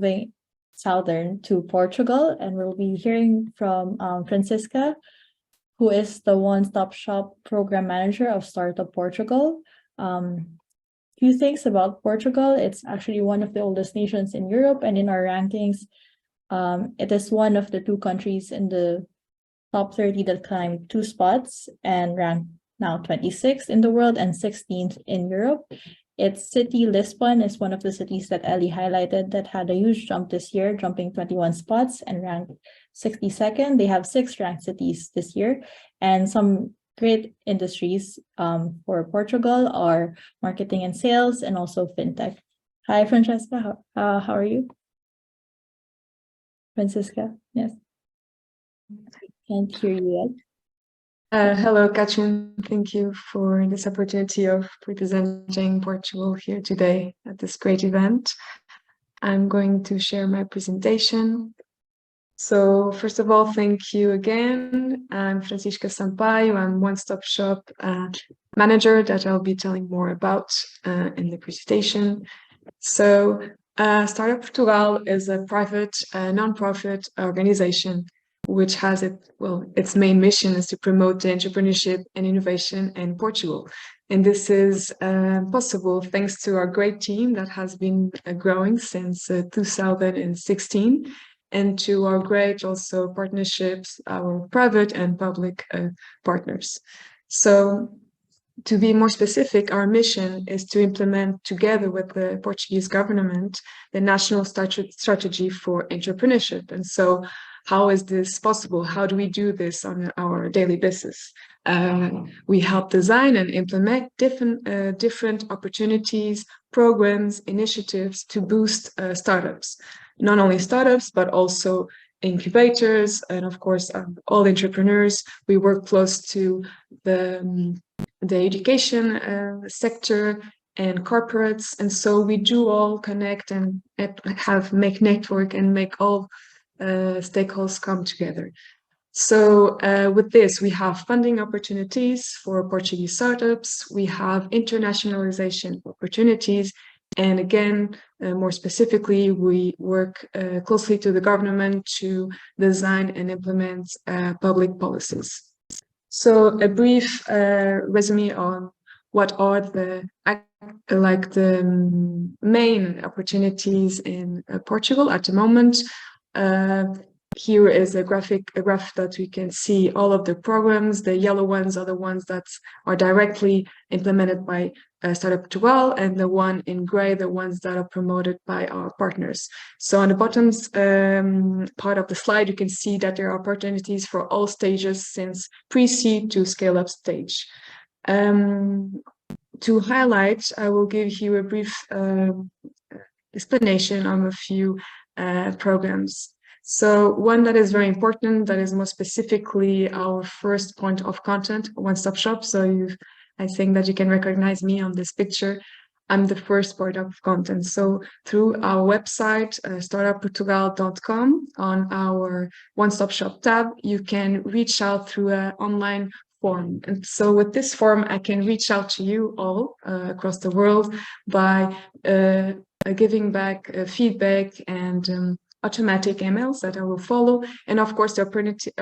moving southern to Portugal, and we'll be hearing from Francisca, who is the one-stop shop program manager of Startup Portugal. Few things about Portugal. It's actually one of the oldest nations in Europe, and in our rankings, it is one of the 2 countries in the top 30 that climbed 2 spots and ranked now 26th in the world and 16th in Europe. Its city, Lisbon, is one of the cities that Ellie highlighted that had a huge jump this year, jumping 21 spots and ranked 62nd. They have 6 ranked cities this year, and some great industries for Portugal are marketing and sales and also fintech. Hi, Francesca. How are you? Francisca, yes. I can't hear you yet. Hello, Katrin. Thank you for this opportunity of representing Portugal here today at this great event. I'm going to share my presentation. So first of all, thank you again. I'm Francisca Sampaio. I'm one-stop shop manager that I'll be telling more about in the presentation. So Startup Portugal is a private non-profit organization which has its main mission is to promote the entrepreneurship and innovation in Portugal. And this is possible thanks to our great team that has been growing since 2016, and to our great also partnerships, our private and public partners. So to be more specific, our mission is to implement together with the Portuguese government the national strategy for entrepreneurship. And so how is this possible? How do we do this on our daily basis? We help design and implement different opportunities, programs, initiatives to boost startups. Not only startups, but also incubators, and of course, all entrepreneurs. We work close to the education sector and corporates, and so we do all connect and make network and make all stakeholders come together. So with this, we have funding opportunities for Portuguese startups, we have internationalization opportunities, and again, more specifically, we work closely to the government to design and implement public policies. So a brief resume on what are the main opportunities in Portugal at the moment. Here is a graph that we can see all of the programs. The yellow ones are the ones that are directly implemented by Startup Portugal, and the one in gray, the ones that are promoted by our partners. So on the bottom part of the slide, you can see that there are opportunities for all stages since pre-seed to scale-up stage. To highlight, I will give you a brief explanation on a few programs. So one that is very important, that is more specifically our first point of contact, one-stop shop. So I think that you can recognize me on this picture. I'm the first point of contact. So through our website, startupportugal.com, on our one-stop shop tab, you can reach out through an online form. And so with this form, I can reach out to you all across the world by giving back feedback and automatic emails that I will follow, and of course the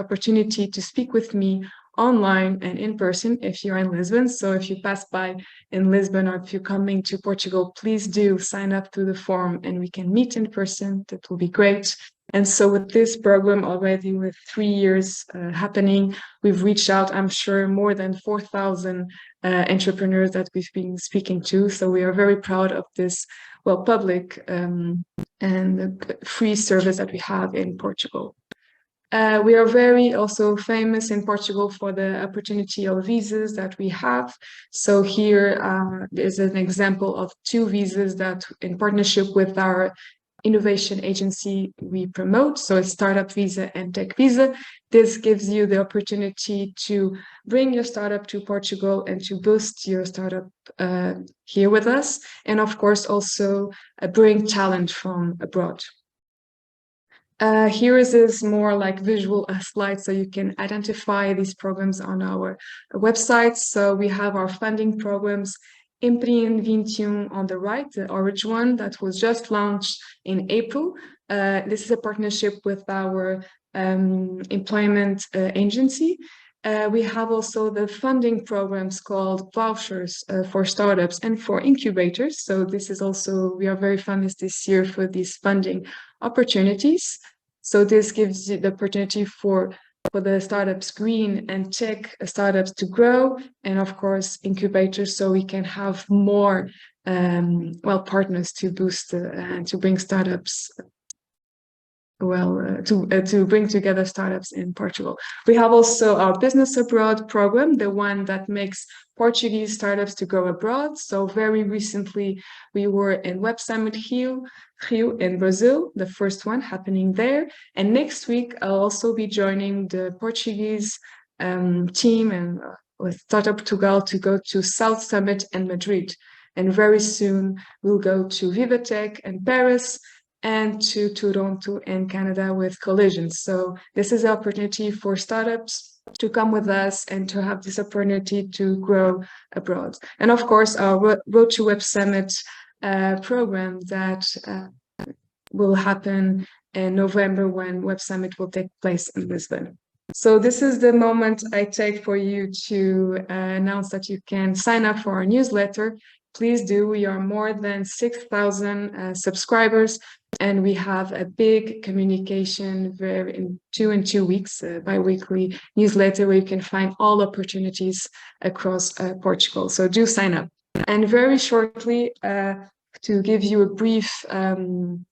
opportunity to speak with me online and in person if you're in Lisbon. So if you pass by in Lisbon, or if you're coming to Portugal, please do sign up through the form and we can meet in person. That will be great. And so with this program already, with 3 years happening, we've reached out, I'm sure, more than 4,000 entrepreneurs that we've been speaking to. So we are very proud of this, public and free service that we have in Portugal. We are very also famous in Portugal for the opportunity of visas that we have. So here is an example of 2 visas that in partnership with our innovation agency we promote. So it's Startup Visa and Tech Visa. This gives you the opportunity to bring your startup to Portugal and to boost your startup here with us. And of course, also bring talent from abroad. Here is this more like visual slide, so you can identify these programs on our website. So we have our funding programs Empreende21 on the right, the orange one that was just launched in April. This is a partnership with our employment agency. We have also the funding programs called vouchers for startups and for incubators. So this is also, we are very famous this year for these funding opportunities. So this gives you the opportunity for the startups, green and tech startups, to grow, and of course incubators, so we can have more partners to boost and to bring startups to bring together startups in Portugal. We have also our business abroad program, the one that makes Portuguese startups to go abroad. So very recently we were in Web Summit Rio in Brazil, the first one happening there. And next week I'll also be joining the Portuguese team and with Startup Portugal to go to South Summit and Madrid. And very soon we'll go to Vivatech and Paris, and to Toronto in Canada with Collisions. So this is an opportunity for startups to come with us and to have this opportunity to grow abroad. And of course, our Road to Web Summit program that will happen in November when Web Summit will take place in Lisbon. So this is the moment I take for you to announce that you can sign up for our newsletter. Please do. We are more than 6,000 subscribers, and we have a big communication in 2 weeks, bi-weekly newsletter where you can find all opportunities across Portugal. So do sign up. And very shortly, to give you a brief view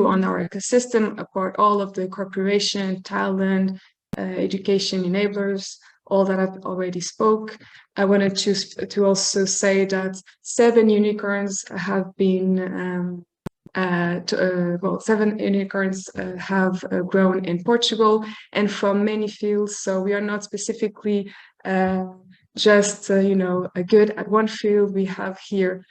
on our ecosystem, about all of the cooperation, talent, education enablers, all that I've already spoke. I wanted to also say that 7 unicorns have been 7 unicorns have grown in Portugal, and from many fields. So we are not specifically just good at one field. We have here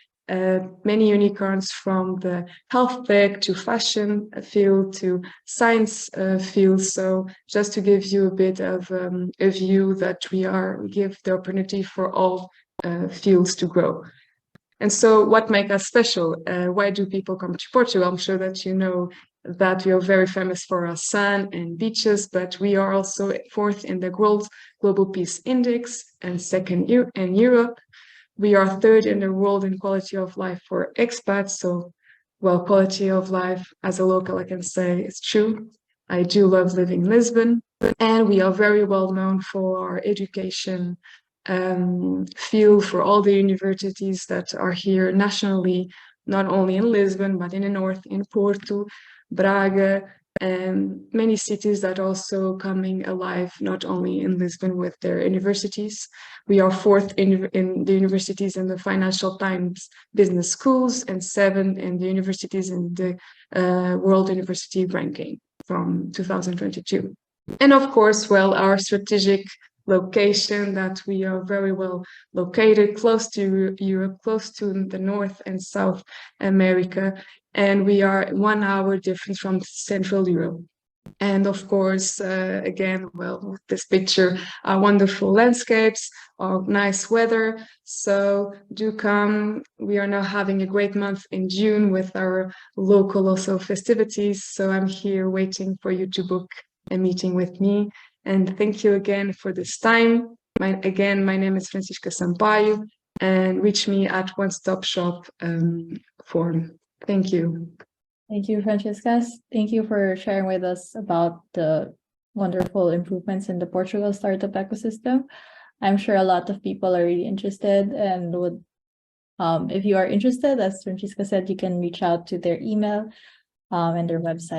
many unicorns from the health tech to fashion field to science field. So just to give you a bit of a view that we give the opportunity for all fields to grow. And so what makes us special? Why do people come to Portugal? I'm sure that you know that we are very famous for our sun and beaches, but we are also 4th in the World Global Peace Index and 2nd in Europe. We are 3rd in the world in quality of life for expats. So, well, quality of life as a local, I can say it's true. I do love living in Lisbon, and we are very well known for our education field, for all the universities that are here nationally, not only in Lisbon, but in the north, in Porto, Braga, and many cities that are also coming alive, not only in Lisbon with their universities. We are 4th in the universities in the Financial Times business schools, and 7th in the universities in the World University ranking from 2022. And of course, well, our strategic location, that we are very well located, close to Europe, close to the North and South America, and we are 1 hour difference from Central Europe. And of course, again, well, this picture, our wonderful landscapes, our nice weather. So do come. We are now having a great month in June with our local also festivities. So I'm here waiting for you to book a meeting with me. And thank you again for this time. My name is Francisca Sampaio, and reach me at One Stop Shop form. Thank you. Thank you, Francisca. Thank you for sharing with us about the wonderful improvements in the Portugal startup ecosystem. I'm sure a lot of people are really interested and would, if you are interested, as Francisca said, you can reach out to their email and their website.